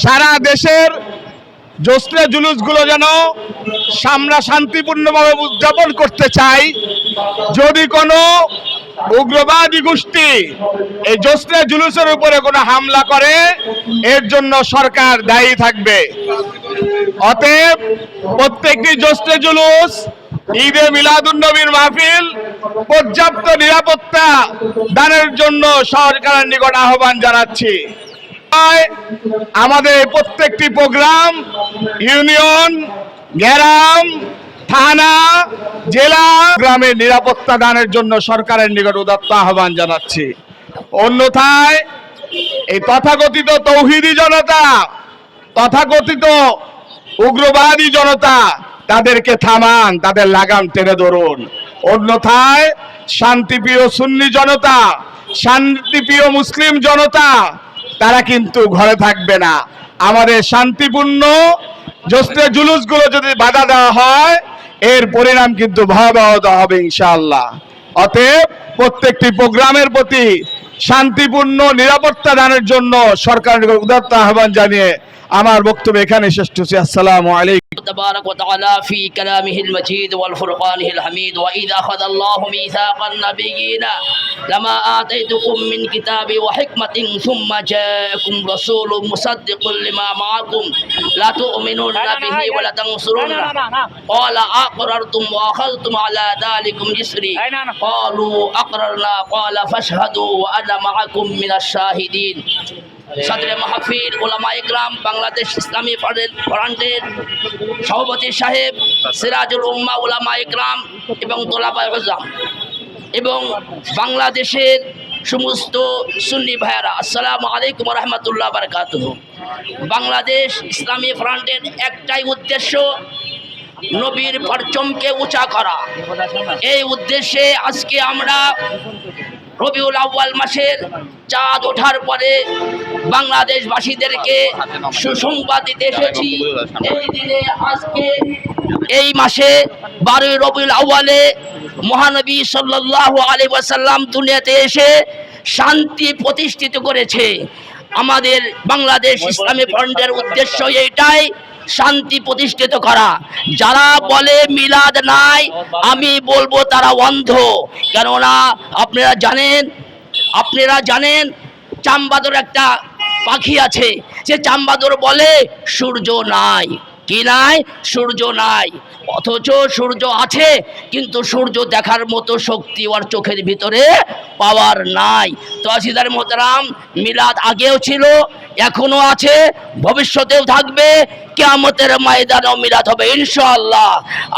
সারা দেশের জশ্নে জুলুসগুলো যেন আমরা শান্তিপূর্ণভাবে উদযাপন করতে চাই। যদি কোনো উগ্রবাদী গোষ্ঠী এই জশ্নে জুলুসের উপরে কোনো হামলা করে, এর জন্য সরকার দায়ী থাকবে। অতএব প্রত্যেকটি জশ্নে জুলুস, ঈদে মিলাদুন্নবীর মাহফিল পর্যাপ্ত নিরাপত্তা দানের জন্য সরকারের নিকট আহ্বান জানাচ্ছি। আমাদের প্রত্যেকটি প্রোগ্রাম ইউনিয়ন, গ্রাম, থানা, জেলা গ্রামের নিরাপত্তা দানের জন্য সরকারের নিকট উদাত্ত আহ্বান জানাচ্ছি। অন্যথায় এই তথাকথিত তৌহিদি জনতা, তথাকথিত উগ্রবাদী জনতা, তাদেরকে থামান, তাদের লাগাম টেনে ধরুন। অন্যথায় শান্তিপ্রিয় সুন্নি জনতা, শান্তিপ্রিয় মুসলিম জনতা, তারা কিন্তু ঘরে থাকবে না। আমাদের শান্তিপূর্ণ জশ্নে জুলুসগুলো যদি বাধা দেওয়া হয়, এর পরিণাম কিন্তু ভয়াবহ হবে ইনশাআল্লাহ। অতএব প্রত্যেকটি প্রোগ্রামের প্রতি শান্তিপূর্ণ নিরাপত্তা দানের জন্য সরকারের উদাত্ত আহ্বান জানিয়ে আমার বক্তব্য এখানে শেষ করছি। আসসালামু আলাইকুম। تبارك وتعالى في كلامه المجيد والفرقانه الحميد وإذا أخذ الله ميثاق النبيين لما آتيتكم من كتاب وحكمة ثم جاءكم رسول مصدق لما معكم لا تؤمنون به ولا تنصرونه قال أقررتم وأخذتم على ذلكم إصري قالوا أقررنا قال فاشهدوا وأنا معكم من الشاهدين। সদরে মাহফিল উলামা ইকরাম বাংলাদেশ ইসলামী ফ্রন্টের সভাপতি সাহেব, সিরাজুল উম্মাহ উলামা ইকরাম এবং তোলাবায়ে ইলম এবং বাংলাদেশের সমস্ত সুন্নি ভাইয়েরা, আসসালামু আলাইকুম ওয়া রাহমাতুল্লাহি ওয়া বারাকাতুহু। বাংলাদেশ ইসলামী ফ্রন্টের একটাই উদ্দেশ্য, নবীর পরচমকে উঁচা করা। এই উদ্দেশ্যে আজকে আমরা রবিউল আউয়াল মাসের চাঁদ ওঠার পরে বাংলাদেশবাসীদেরকে সুসংবাদ দিতে এসেছি। এই দিনে আজকে এই মাসে 12 রবিউল আউয়ালে মহানবী সাল্লাল্লাহু আলাইহি ওয়াসাল্লাম দুনিয়াতে এসে শান্তি প্রতিষ্ঠিত করেছে। আমাদের বাংলাদেশ ইসলামী ফ্রন্টের উদ্দেশ্য এইটাই, শান্তি প্রতিষ্ঠিত করা। যারা বলে মিলাদ নাই, আমি বলবো তারা অন্ধ। কেননা আপনারা জানেন চাম্বাদর একটা পাখি আছে, সে চাম্বাদর বলে সূর্য নাই। কি নাই? সূর্য নাই। অথচ সূর্য আছে, কিন্তু সূর্য দেখার মতো শক্তি ওর চোখের ভিতরে পাওয়ার নাই। তো আজিজার মোহতারাম, মিলাদ আগেও ছিল, এখনো আছে, ভবিষ্যতেও থাকবে। কিয়ামতের ময়দানেও মিলাদ হবে ইনশাআল্লাহ।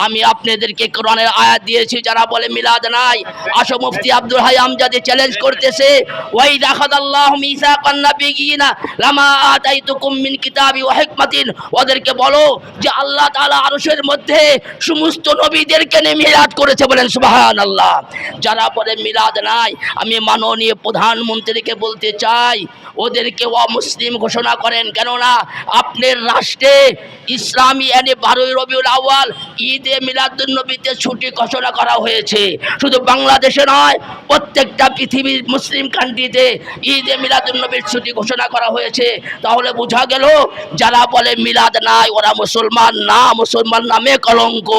আমি আপনাদেরকে কোরআনের আয়াত দিয়েছি, যারা বলে মিলাদ নাই, আসো মুফতি আব্দুল হাই আমজাদি চ্যালেঞ্জ করতেছে, ওয়াইদা আখাযাল্লাহু মিসাকান নাবিয়িনা লামা আতাইতুকুম মিন কিতাবি ওয়া হিকমাতিন। ওদেরকে বলো যে আল্লাহ তাআলা আরশের মধ্যে সমস্ত নবীদেরকে নিয়ে মিলাদ করেছে, বলেন সুবহানাল্লাহ। যারা বলে মিলাদ নাই, আমি মাননীয় প্রধানমন্ত্রীকে বলতে চাই, ওদেরকে অমুসলিম ঘোষণা করেন। কেননা আপনার রাষ্ট্রে ইসলামী 12 রবিউল আউয়াল ঈদে মিলাদুন্নবীতে ছুটি ঘোষণা করা হয়েছে। শুধু বাংলাদেশে নয়, প্রত্যেকটা পৃথিবীর মুসলিম কান্ট্রিতে ঈদে মিলাদুন্নবীর ছুটি ঘোষণা করা হয়েছে। তাহলে বোঝা গেল যারা বলে মিলাদ নাই, ওরা মুসলমান না, মুসলমান নামে কলঙ্ক।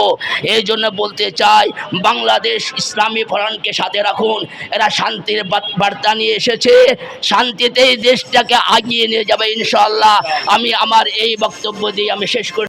এই জন্য বলতে চাই, বাংলাদেশ ইসলামী ফ্রন্টকে সাথে রাখুন। এরা শান্তির বার্তা নিয়ে এসেছে, শান্তিতেই দেশটাকে আগিয়ে নিয়ে যাবে ইনশাআল্লাহ। আমি আমার এই বক্তব্য দিয়ে আমি শেষ করি।